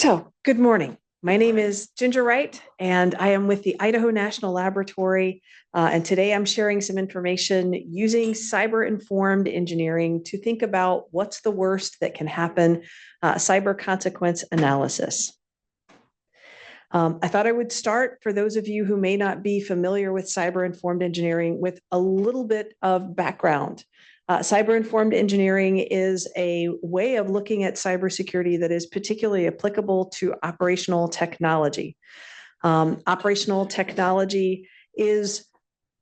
Good morning. My name is Ginger Wright, and I am with the Idaho National Laboratory. And today I'm sharing some information using cyber-informed engineering to think about what's the worst that can happen, cyber consequence analysis. I thought I would start, for those of you who may not be familiar with cyber-informed engineering, with a little bit of background. Cyber-informed engineering is a way of looking at cybersecurity that is particularly applicable to operational technology. Operational technology is,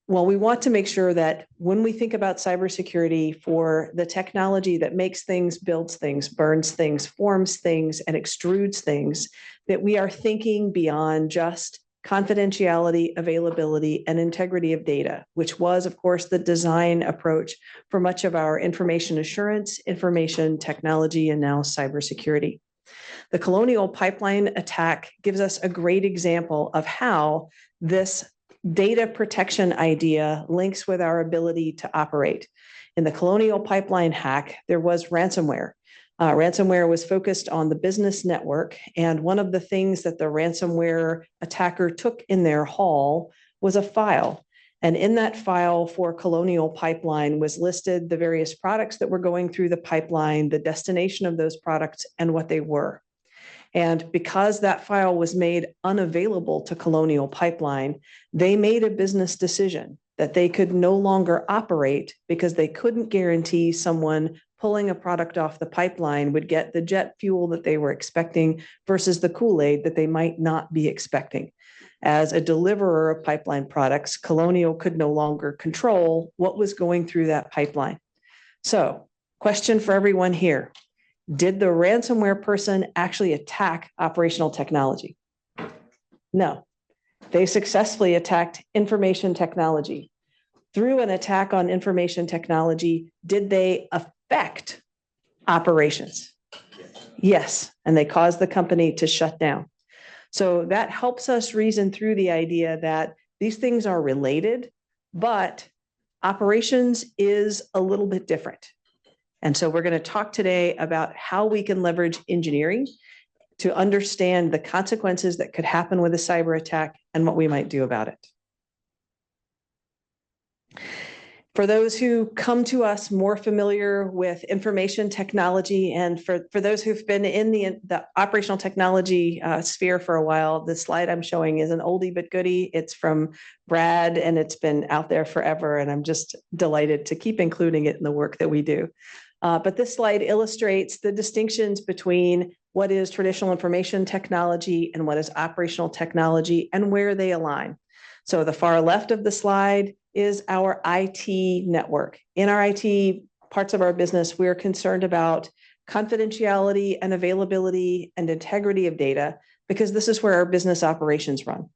well, we want to make sure that when we think about cybersecurity for the technology that makes things, builds things, burns things, forms things, and extrudes things, that we are thinking beyond just confidentiality, availability, and integrity of data, which was, of course, the design approach for much of our information assurance, information technology, and now cybersecurity. The Colonial Pipeline attack gives us a great example of how this data protection idea links with our ability to operate. In the Colonial Pipeline hack, there was ransomware. Ransomware was focused on the business network, and one of the things that the ransomware attacker took in their haul was a file. And in that file for Colonial Pipeline was listed the various products that were going through the pipeline, the destination of those products, and what they were. And because that file was made unavailable to Colonial Pipeline, they made a business decision that they could no longer operate because they couldn't guarantee someone pulling a product off the pipeline would get the jet fuel that they were expecting versus the Kool-Aid that they might not be expecting. As a deliverer of pipeline products, Colonial could no longer control what was going through that pipeline. So, question for everyone here. Did the ransomware person actually attack operational technology? No. They successfully attacked information technology. Through an attack on information technology, did they affect operations? Yes, and they caused the company to shut down. So that helps us reason through the idea that these things are related, but operations is a little bit different. And so we're going to talk today about how we can leverage engineering to understand the consequences that could happen with a cyber attack and what we might do about it. For those who come to us more familiar with information technology, and for those who've been in the operational technology sphere for a while, the slide I'm showing is an oldie but goodie. It's from Brad, and it's been out there forever, and I'm just delighted to keep including it in the work that we do. But this slide illustrates the distinctions between what is traditional information technology and what is operational technology and where they align. So the far left of the slide is our IT network. In our IT parts of our business, we're concerned about confidentiality and availability and integrity of data because this is where our business operations run.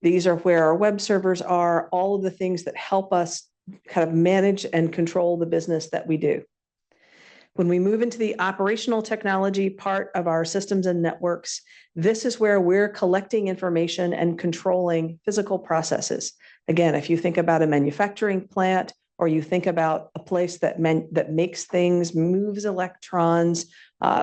These are where our web servers are, all of the things that help us kind of manage and control the business that we do. When we move into the operational technology part of our systems and networks, this is where we're collecting information and controlling physical processes. Again, if you think about a manufacturing plant, or you think about a place that makes things, moves electrons,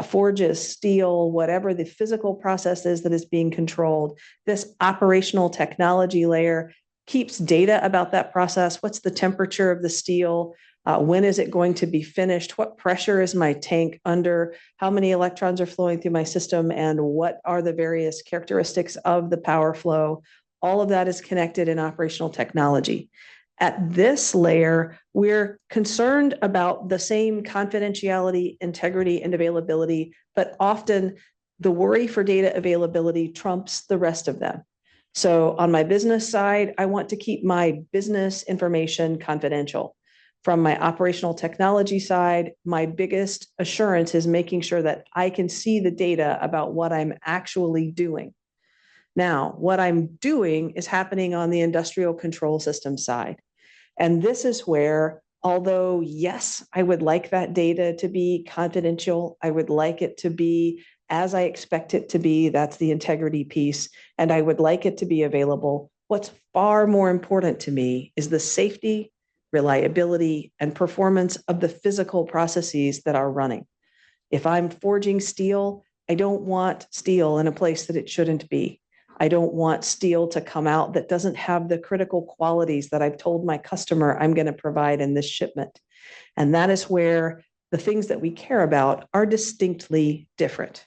forges steel, whatever the physical process is that is being controlled, this operational technology layer keeps data about that process. What's the temperature of the steel? When is it going to be finished? What pressure is my tank under? How many electrons are flowing through my system? And what are the various characteristics of the power flow? All of that is connected in operational technology. At this layer, we're concerned about the same confidentiality, integrity, and availability, but often the worry for data availability trumps the rest of them. So on my business side, I want to keep my business information confidential. From my operational technology side, my biggest assurance is making sure that I can see the data about what I'm actually doing. Now, what I'm doing is happening on the industrial control system side. And this is where, although, yes, I would like that data to be confidential, I would like it to be as I expect it to be, that's the integrity piece, and I would like it to be available. What's far more important to me is the safety, reliability, and performance of the physical processes that are running. If I'm forging steel, I don't want steel in a place that it shouldn't be. I don't want steel to come out that doesn't have the critical qualities that I've told my customer I'm going to provide in this shipment. And that is where the things that we care about are distinctly different.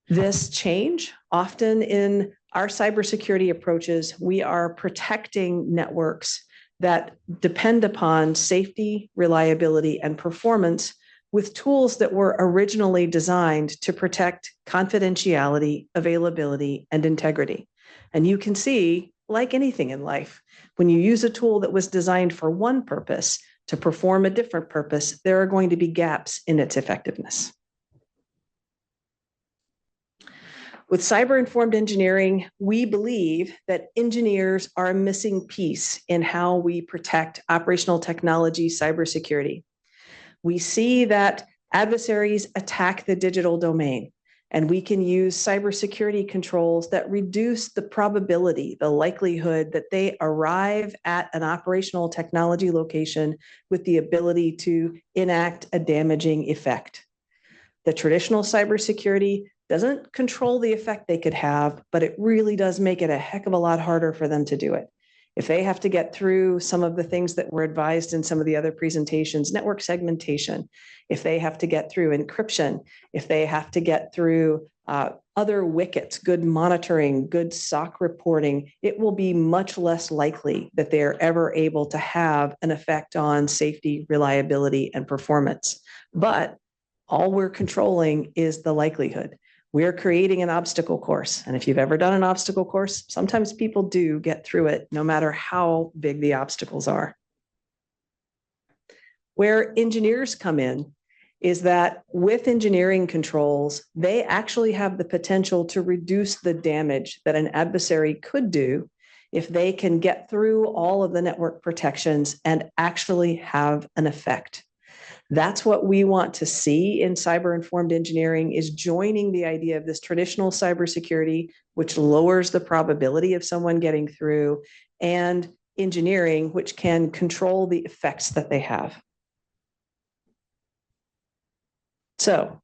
This change, often in our cybersecurity approaches, we are protecting networks that depend upon safety, reliability, and performance with tools that were originally designed to protect confidentiality, availability, and integrity. And you can see, like anything in life, when you use a tool that was designed for one purpose to perform a different purpose, there are going to be gaps in its effectiveness. With cyber-informed engineering, we believe that engineers are a missing piece in how we protect operational technology cybersecurity. We see that adversaries attack the digital domain, and we can use cybersecurity controls that reduce the probability, the likelihood that they arrive at an operational technology location with the ability to enact a damaging effect. The traditional cybersecurity doesn't control the effect they could have, but it really does make it a heck of a lot harder for them to do it. If they have to get through some of the things that were advised in some of the other presentations, network segmentation, if they have to get through encryption, if they have to get through other wickets, good monitoring, good SOC reporting, it will be much less likely that they are ever able to have an effect on safety, reliability, and performance. But all we're controlling is the likelihood. We're creating an obstacle course. And if you've ever done an obstacle course, sometimes people do get through it, no matter how big the obstacles are. Where engineers come in is that with engineering controls, they actually have the potential to reduce the damage that an adversary could do if they can get through all of the network protections and actually have an effect. That's what we want to see in cyber-informed engineering, is joining the idea of this traditional cybersecurity, which lowers the probability of someone getting through, and engineering, which can control the effects that they have. So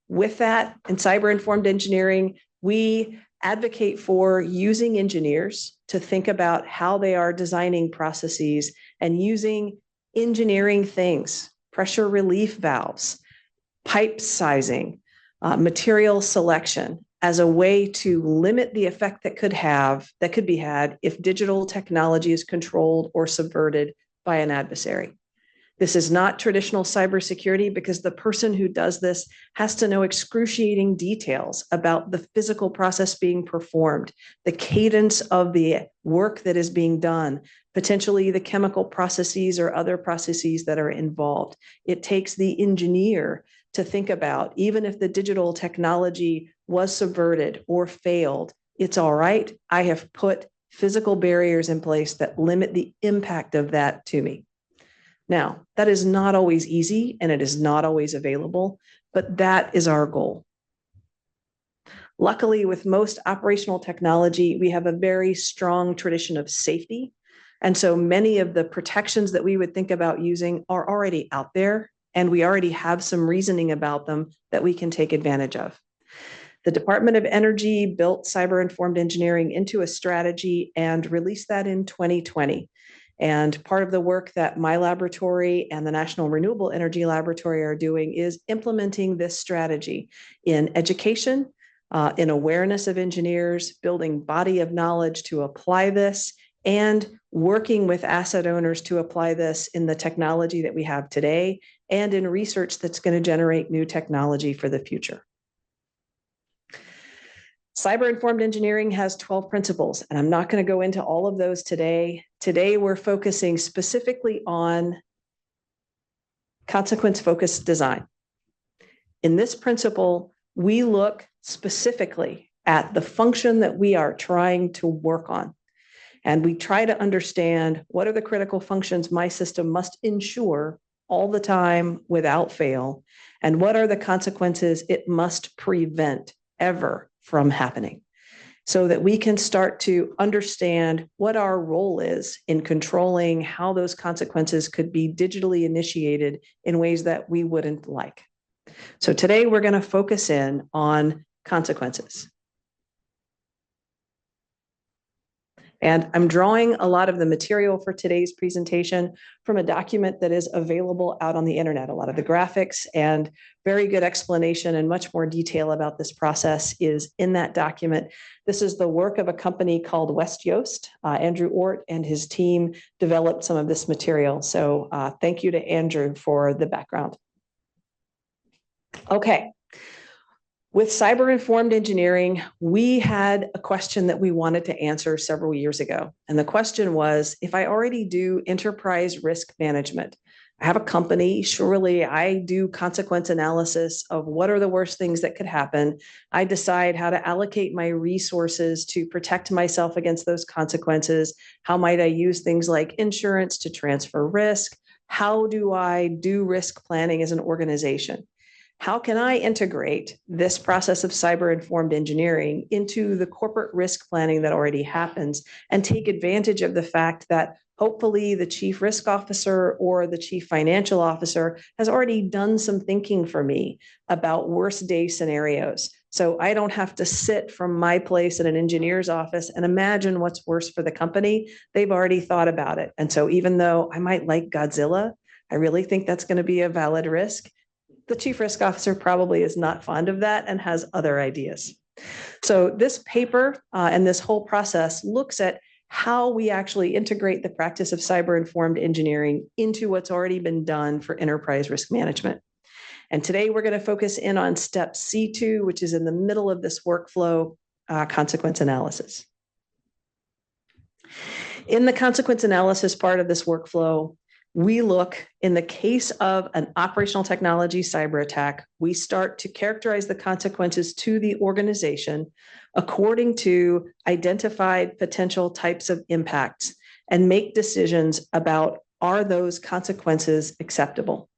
with that, in cyber-informed engineering, we advocate for using engineers to think about how they are designing processes and using engineering things, pressure relief valves, pipe sizing, material selection as a way to limit the effect that could be had if digital technology is controlled or subverted by an adversary. This is not traditional cybersecurity, because the person who does this has to know excruciating details about the physical process being performed, the cadence of the work that is being done, potentially the chemical processes or other processes that are involved. It takes the engineer to think about, even if the digital technology was subverted or failed, it's all right. I have put physical barriers in place that limit the impact of that to me. Now, that is not always easy, and it is not always available, but that is our goal. Luckily, with most operational technology, we have a very strong tradition of safety. And so many of the protections that we would think about using are already out there, and we already have some reasoning about them that we can take advantage of. The Department of Energy built cyber-informed engineering into a strategy and released that in 2020. And part of the work that my laboratory and the National Renewable Energy Laboratory are doing is implementing this strategy in education, in awareness of engineers, building body of knowledge to apply this, and working with asset owners to apply this in the technology that we have today and in research that's going to generate new technology for the future. Cyber-informed engineering has 12 principles, and I'm not going to go into all of those today. Today, we're focusing specifically on consequence-focused design. In this principle, we look specifically at the function that we are trying to work on, and we try to understand what are the critical functions my system must ensure all the time without fail, and what are the consequences it must prevent ever from happening, so that we can start to understand what our role is in controlling how those consequences could be digitally initiated in ways that we wouldn't like. So today we're going to focus in on consequences. And I'm drawing a lot of the material for today's presentation from a document that is available out on the internet. A lot of the graphics and very good explanation and much more detail about this process is in that document. This is the work of a company called West Yost. Andrew Ort and his team developed some of this material. So thank you to Andrew for the background. Okay. With cyber-informed engineering, we had a question that we wanted to answer several years ago. And the question was, if I already do enterprise risk management, I have a company, surely I do consequence analysis of what are the worst things that could happen. I decide how to allocate my resources to protect myself against those consequences. How might I use things like insurance to transfer risk? How do I do risk planning as an organization? How can I integrate this process of cyber-informed engineering into the corporate risk planning that already happens and take advantage of the fact that hopefully the chief risk officer or the chief financial officer has already done some thinking for me about worst day scenarios. So I don't have to sit from my place in an engineer's office and imagine what's worse for the company. They've already thought about it. And so even though I might like Godzilla, I really think that's going to be a valid risk. The chief risk officer probably is not fond of that and has other ideas. So this paper and this whole process looks at how we actually integrate the practice of cyber-informed engineering into what's already been done for enterprise risk management. And today we're going to focus in on step C2, which is in the middle of this workflow, consequence analysis. In the consequence analysis part of this workflow, we look, in the case of an operational technology cyber attack, we start to characterize the consequences to the organization according to identified potential types of impacts and make decisions about, are those consequences acceptable?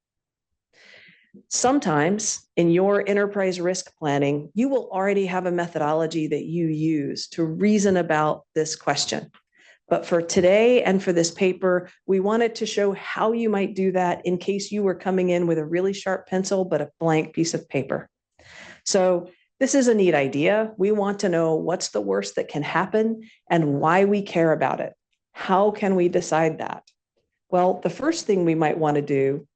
Sometimes in your enterprise risk planning, you will already have a methodology that you use to reason about this question. But for today and for this paper, we wanted to show how you might do that in case you were coming in with a really sharp pencil, but a blank piece of paper. So this is a neat idea. We want to know what's the worst that can happen and why we care about it. How can we decide that? Well, the first thing we might want to do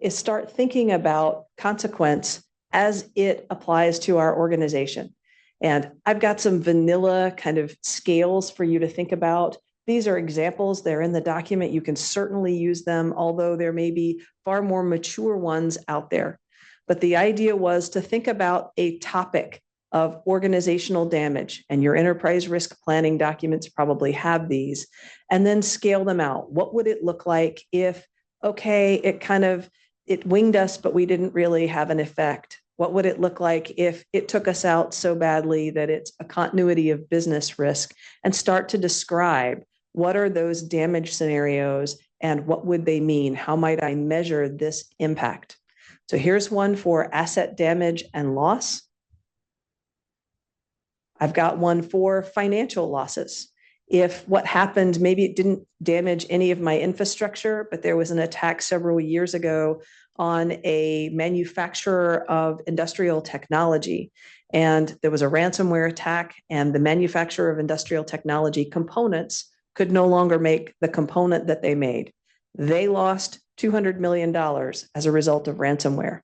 is start thinking about consequence as it applies to our organization. And I've got some vanilla kind of scales for you to think about. These are examples. They're in the document. You can certainly use them, although there may be far more mature ones out there. But the idea was to think about a topic of organizational damage, and your enterprise risk planning documents probably have these, and then scale them out. What would it look like if, okay, it winged us, but we didn't really have an effect? What would it look like if it took us out so badly that it's a continuity of business risk? And start to describe what are those damage scenarios and what would they mean? How might I measure this impact? So here's one for asset damage and loss. I've got one for financial losses. If what happened, maybe it didn't damage any of my infrastructure, but there was an attack several years ago on a manufacturer of industrial technology. And there was a ransomware attack, and the manufacturer of industrial technology components could no longer make the component that they made. They lost $200 million as a result of ransomware.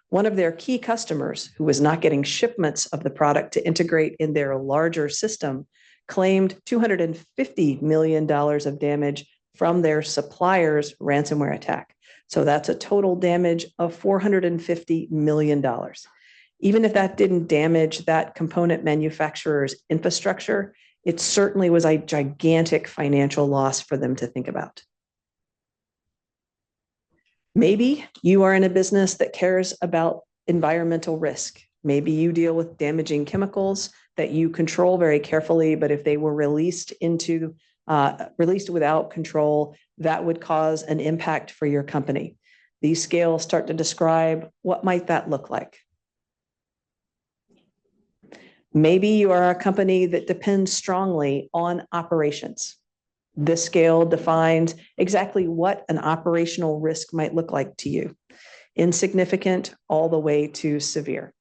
One of their key customers, who was not getting shipments of the product to integrate in their larger system, claimed $250 million of damage from their supplier's ransomware attack. So that's a total damage of $450 million. Even if that didn't damage that component manufacturer's infrastructure, it certainly was a gigantic financial loss for them to think about. Maybe you are in a business that cares about environmental risk. Maybe you deal with damaging chemicals that you control very carefully, but if they were released without control, that would cause an impact for your company. These scales start to describe what might that look like. Maybe you are a company that depends strongly on operations. This scale defines exactly what an operational risk might look like to you. insignificant all the way to severe.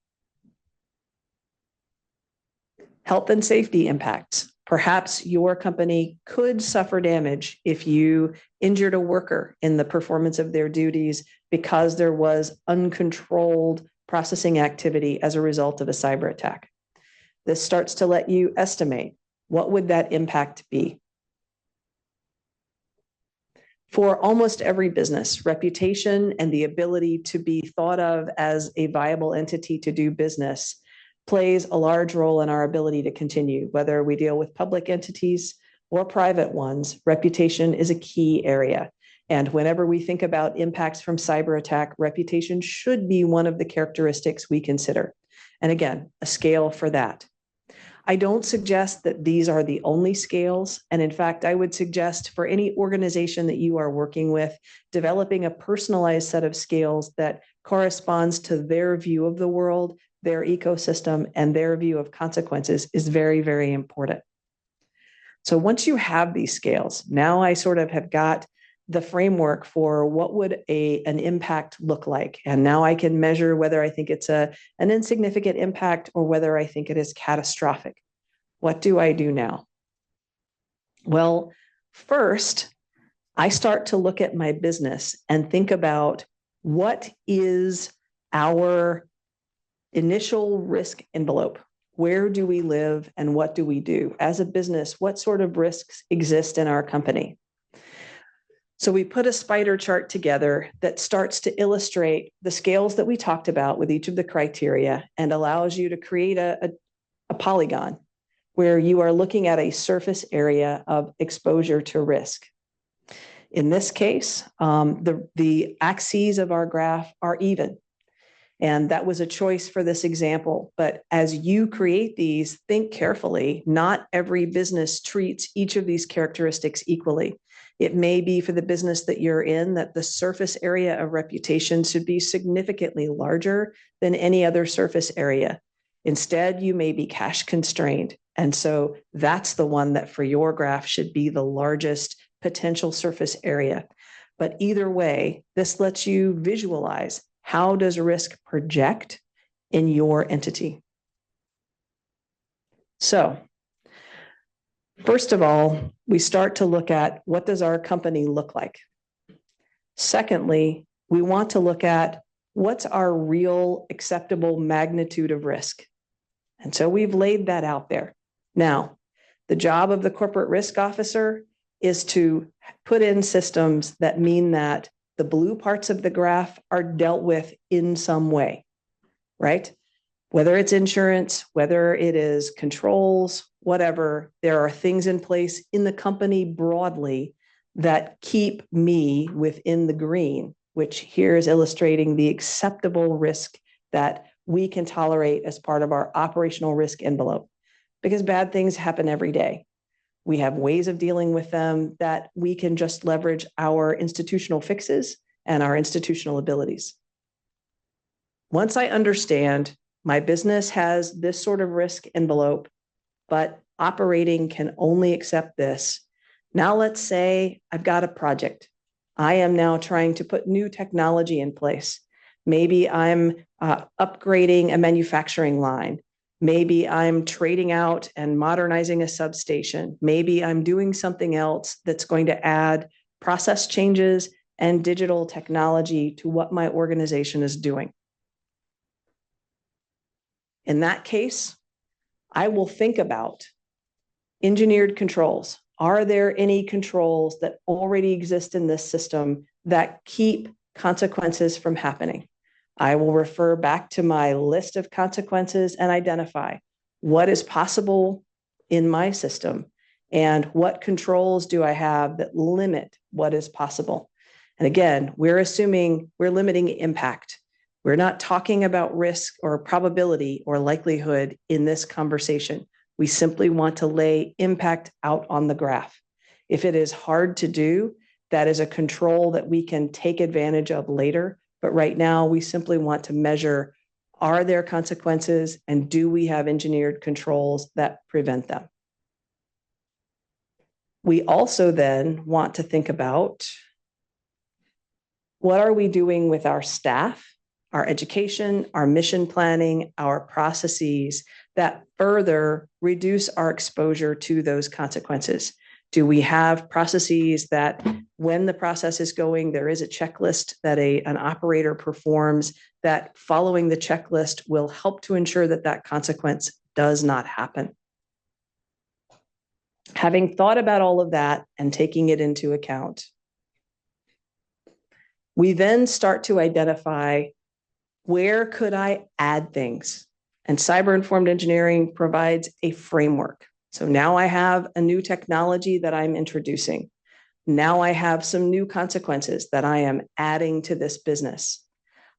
Health and safety impacts. Perhaps your company could suffer damage if you injured a worker in the performance of their duties because there was uncontrolled processing activity as a result of a cyber attack. This starts to let you estimate what would that impact be. For almost every business, reputation and the ability to be thought of as a viable entity to do business plays a large role in our ability to continue. Whether we deal with public entities or private ones, reputation is a key area. And whenever we think about impacts from cyber attack, reputation should be one of the characteristics we consider. And again, a scale for that. I don't suggest that these are the only scales. And in fact, I would suggest for any organization that you are working with, developing a personalized set of scales that corresponds to their view of the world, their ecosystem, and their view of consequences is very, very important. So once you have these scales, now I sort of have got the framework for what would an impact look like. And now I can measure whether I think it's an insignificant impact or whether I think it is catastrophic. What do I do now? Well, first, I start to look at my business and think about what is our initial risk envelope. Where do we live and what do we do? As a business, what sort of risks exist in our company? So we put a spider chart together that starts to illustrate the scales that we talked about with each of the criteria and allows you to create a polygon where you are looking at a surface area of exposure to risk. In this case, the axes of our graph are even. And that was a choice for this example. But as you create these, think carefully. Not every business treats each of these characteristics equally. It may be for the business that you're in that the surface area of reputation should be significantly larger than any other surface area. Instead, you may be cash constrained. And so that's the one that for your graph should be the largest potential surface area. But either way, this lets you visualize how does risk project in your entity. So first of all, we start to look at what does our company look like? Secondly, we want to look at what's our real acceptable magnitude of risk. And so we've laid that out there. Now, the job of the corporate risk officer is to put in systems that mean that the blue parts of the graph are dealt with in some way, right? Whether it's insurance, whether it is controls, whatever, there are things in place in the company broadly that keep me within the green, which here is illustrating the acceptable risk that we can tolerate as part of our operational risk envelope, because bad things happen every day. We have ways of dealing with them that we can just leverage our institutional fixes and our institutional abilities. Once I understand my business has this sort of risk envelope, but operating can only accept this. Now let's say I've got a project. I am now trying to put new technology in place. Maybe I'm upgrading a manufacturing line. Maybe I'm trading out and modernizing a substation. Maybe I'm doing something else that's going to add process changes and digital technology to what my organization is doing. In that case, I will think about engineered controls. Are there any controls that already exist in this system that keep consequences from happening? I will refer back to my list of consequences and identify what is possible in my system and what controls do I have that limit what is possible. And again, we're assuming we're limiting impact. We're not talking about risk or probability or likelihood in this conversation. We simply want to lay impact out on the graph. If it is hard to do, that is a control that we can take advantage of later. But right now, we simply want to measure, are there consequences and do we have engineered controls that prevent them? We also then want to think about What are we doing with our staff, our education, our mission planning, our processes that further reduce our exposure to those consequences? Do we have processes that when the process is going, there is a checklist that an operator performs that following the checklist will help to ensure that that consequence does not happen? Having thought about all of that and taking it into account, we then start to identify where could I add things? And cyber-informed engineering provides a framework. So now I have a new technology that I'm introducing. Now I have some new consequences that I am adding to this business.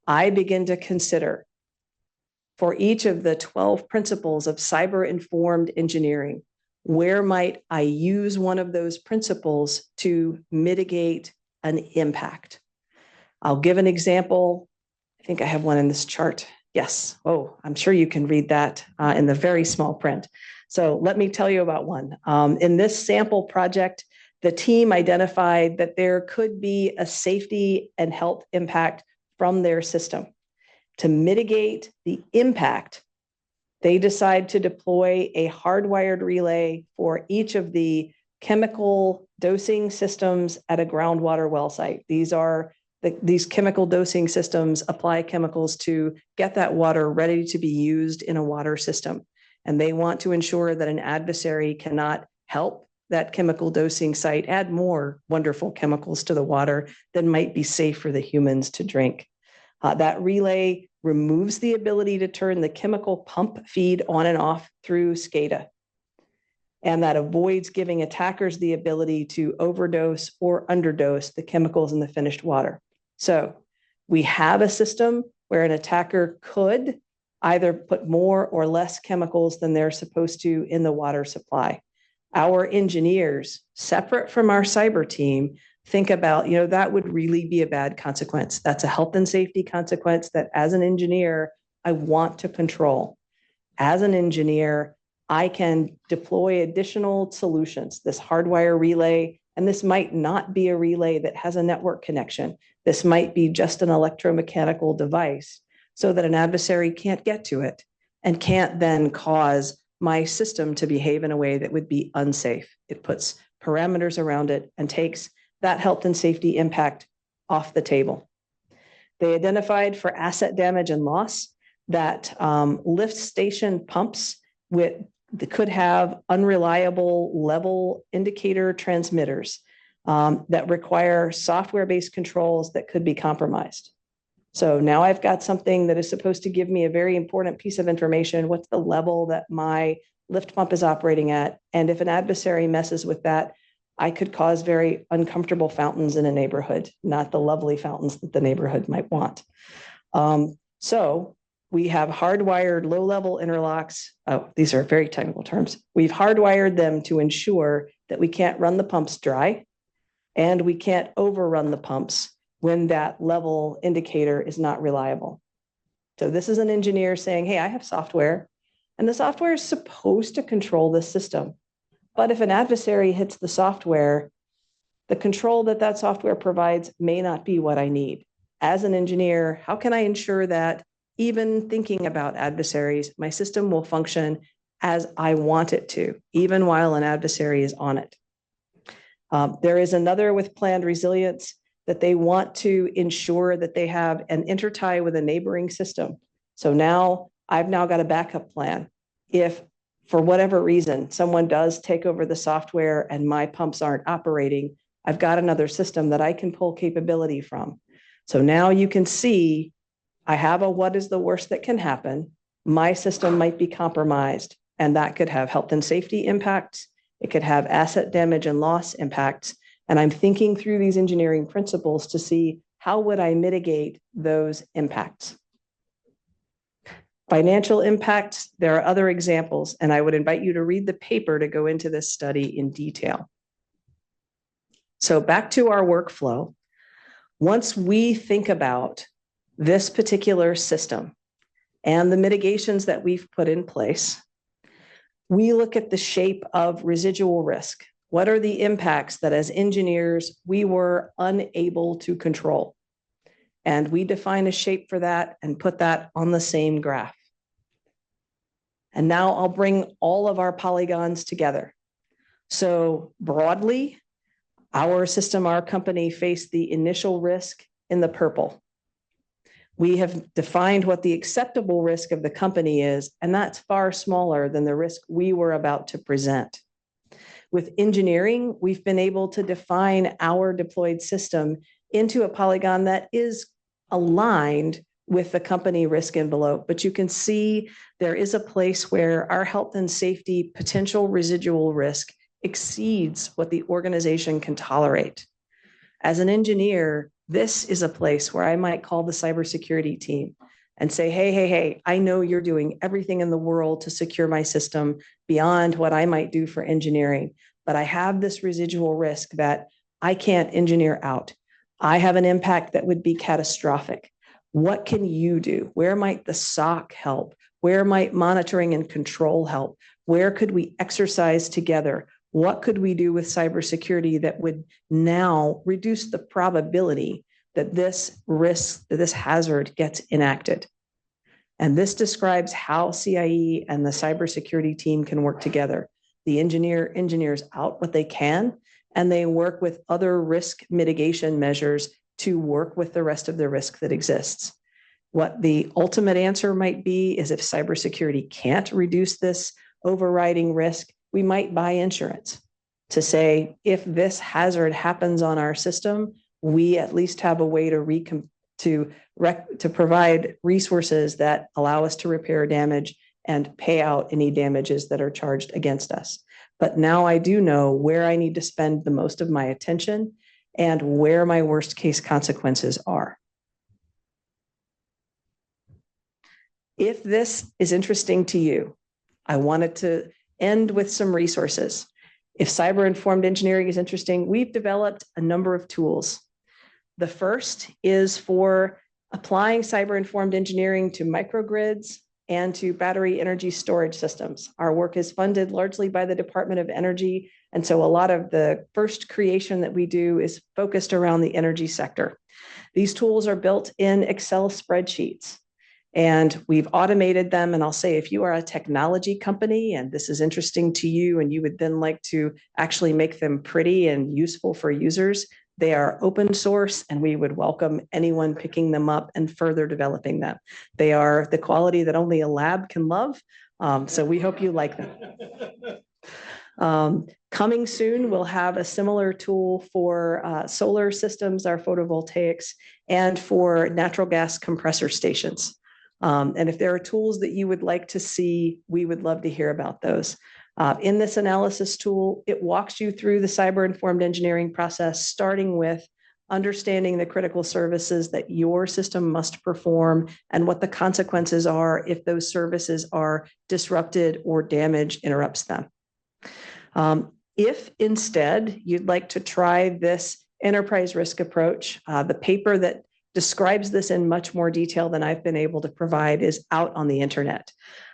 I begin to consider for each of the 12 principles of cyber-informed engineering, where might I use one of those principles to mitigate an impact? I'll give an example. I think I have one in this chart. Yes. Oh, I'm sure you can read that in the very small print. So let me tell you about one. In this sample project, the team identified that there could be a safety and health impact from their system. To mitigate the impact, they decide to deploy a hardwired relay for each of the chemical dosing systems at a groundwater well site. These chemical dosing systems apply chemicals to get that water ready to be used in a water system. And they want to ensure that an adversary cannot help that chemical dosing site add more wonderful chemicals to the water that might be safe for the humans to drink. That relay removes the ability to turn the chemical pump feed on and off through SCADA. And that avoids giving attackers the ability to overdose or underdose the chemicals in the finished water. So we have a system where an attacker could either put more or less chemicals than they're supposed to in the water supply. Our engineers, separate from our cyber team, think about, that would really be a bad consequence. That's a health and safety consequence that as an engineer, I want to control. As an engineer, I can deploy additional solutions, this hardwire relay, and this might not be a relay that has a network connection. This might be just an electromechanical device so that an adversary can't get to it and can't then cause my system to behave in a way that would be unsafe. It puts parameters around it and takes that health and safety impact off the table. They identified for asset damage and loss that lift station pumps could have unreliable level indicator transmitters that require software-based controls that could be compromised. So now I've got something that is supposed to give me a very important piece of information. What's the level that my lift pump is operating at? And if an adversary messes with that, I could cause very uncomfortable fountains in a neighborhood, not the lovely fountains that the neighborhood might want. So we have hardwired low-level interlocks. Oh, these are very technical terms. We've hardwired them to ensure that we can't run the pumps dry and we can't overrun the pumps when that level indicator is not reliable. So this is an engineer saying, hey, I have software, and the software is supposed to control this system. But if an adversary hits the software, the control that software provides may not be what I need. As an engineer, how can I ensure that even thinking about adversaries, my system will function as I want it to, even while an adversary is on it? There is another with planned resilience that they want to ensure that they have an intertie with a neighboring system. So now I've got a backup plan. If for whatever reason, someone does take over the software and my pumps aren't operating, I've got another system that I can pull capability from. So now you can see I have a what is the worst that can happen. My system might be compromised, and that could have health and safety impacts. It could have asset damage and loss impacts. And I'm thinking through these engineering principles to see how would I mitigate those impacts. Financial impacts, there are other examples, and I would invite you to read the paper to go into this study in detail. So back to our workflow. Once we think about this particular system and the mitigations that we've put in place, we look at the shape of residual risk. What are the impacts that as engineers we were unable to control? And we define a shape for that and put that on the same graph. And now I'll bring all of our polygons together. So broadly, our system, our company faced the initial risk in the purple. We have defined what the acceptable risk of the company is, and that's far smaller than the risk we were about to present. With engineering, we've been able to define our deployed system into a polygon that is aligned with the company risk envelope. But you can see there is a place where our health and safety potential residual risk exceeds what the organization can tolerate. As an engineer, this is a place where I might call the cybersecurity team and say, hey, I know you're doing everything in the world to secure my system beyond what I might do for engineering, but I have this residual risk that I can't engineer out. I have an impact that would be catastrophic. What can you do? Where might the SOC help? Where might monitoring and control help? Where could we exercise together? What could we do with cybersecurity that would now reduce the probability that this risk, that this hazard gets enacted? And this describes how CIE and the cybersecurity team can work together. The engineers out what they can, and they work with other risk mitigation measures to work with the rest of the risk that exists. What the ultimate answer might be is if cybersecurity can't reduce this overriding risk, we might buy insurance to say, if this hazard happens on our system, we at least have a way to provide resources that allow us to repair damage and pay out any damages that are charged against us. But now I do know where I need to spend the most of my attention and where my worst case consequences are. If this is interesting to you, I wanted to end with some resources. If cyber-informed engineering is interesting, we've developed a number of tools. The first is for applying cyber-informed engineering to microgrids and to battery energy storage systems. Our work is funded largely by the Department of Energy, and so a lot of the first creation that we do is focused around the energy sector. These tools are built in Excel spreadsheets, and we've automated them. And I'll say, if you are a technology company and this is interesting to you and you would then like to actually make them pretty and useful for users, they are open source, and we would welcome anyone picking them up and further developing them. They are the quality that only a lab can love. So we hope you like them. Coming soon, we'll have a similar tool for solar systems, our photovoltaics, and for natural gas compressor stations. And if there are tools that you would like to see, we would love to hear about those. In this analysis tool, it walks you through the cyber-informed engineering process, starting with understanding the critical services that your system must perform and what the consequences are if those services are disrupted or damage interrupts them. If instead you'd like to try this enterprise risk approach, the paper that describes this in much more detail than I've been able to provide is out on the internet.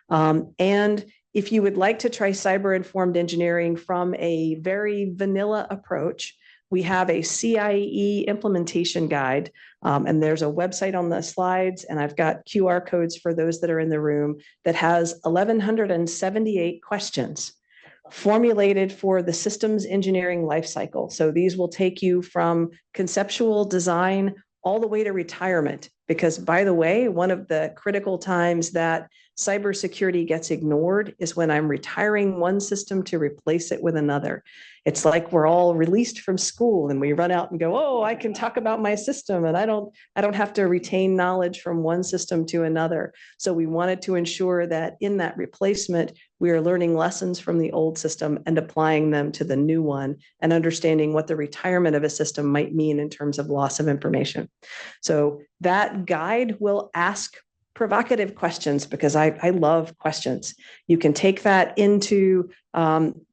And if you would like to try cyber-informed engineering from a very vanilla approach, we have a CIE implementation guide, and there's a website on the slides, and I've got QR codes for those that are in the room that has 1,178 questions formulated for the systems engineering lifecycle. So these will take you from conceptual design all the way to retirement, because by the way, one of the critical times that cybersecurity gets ignored is when I'm retiring one system to replace it with another. It's like we're all released from school and we run out and go, oh, I can talk about my system and I don't have to retain knowledge from one system to another. So we wanted to ensure that in that replacement, we are learning lessons from the old system and applying them to the new one and understanding what the retirement of a system might mean in terms of loss of information. So that guide will ask provocative questions because I love questions. You can take that into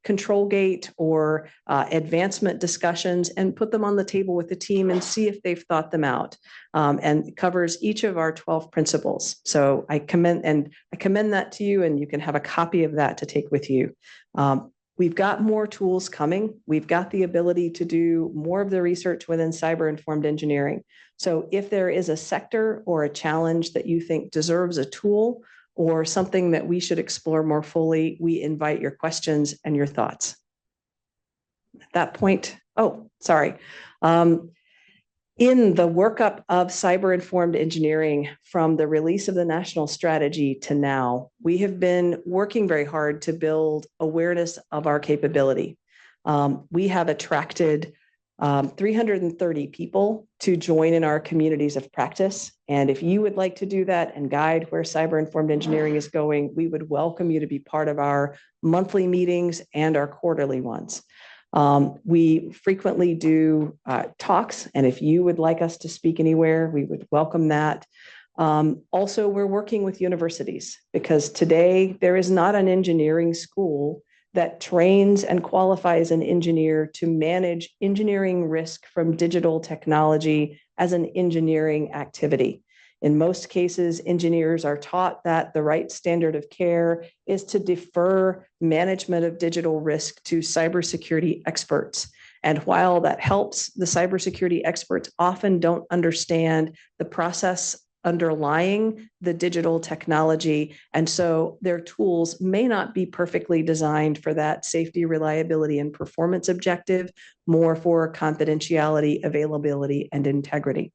control gate or advancement discussions and put them on the table with the team and see if they've thought them out, and covers each of our 12 principles. So I commend that to you, and you can have a copy of that to take with you. We've got more tools coming. We've got the ability to do more of the research within cyber-informed engineering. So if there is a sector or a challenge that you think deserves a tool or something that we should explore more fully, we invite your questions and your thoughts. At that point, oh, sorry. In the workup of cyber-informed engineering, from the release of the national strategy to now, we have been working very hard to build awareness of our capability. We have attracted 330 people to join in our communities of practice. And if you would like to do that and guide where cyber-informed engineering is going, we would welcome you to be part of our monthly meetings and our quarterly ones. We frequently do talks, and if you would like us to speak anywhere, we would welcome that. Also, we're working with universities because today there is not an engineering school that trains and qualifies an engineer to manage engineering risk from digital technology as an engineering activity. In most cases, engineers are taught that the right standard of care is to defer management of digital risk to cybersecurity experts. And while that helps, the cybersecurity experts often don't understand the process underlying the digital technology. And so their tools may not be perfectly designed for that safety, reliability, and performance objective, more for confidentiality, availability, and integrity.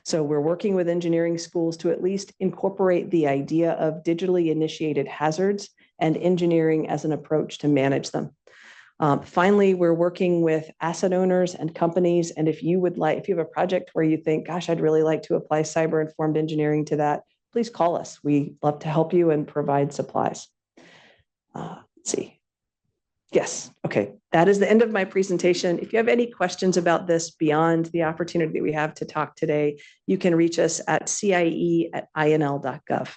So we're working with engineering schools to at least incorporate the idea of digitally initiated hazards and engineering as an approach to manage them. Finally, we're working with asset owners and companies. And if you have a project where you think, gosh, I'd really like to apply cyber-informed engineering to that, please call us. We love to help you and provide supplies. Let's see. Yes, okay. That is the end of my presentation. If you have any questions about this beyond the opportunity that we have to talk today, you can reach us at cie@inl.gov.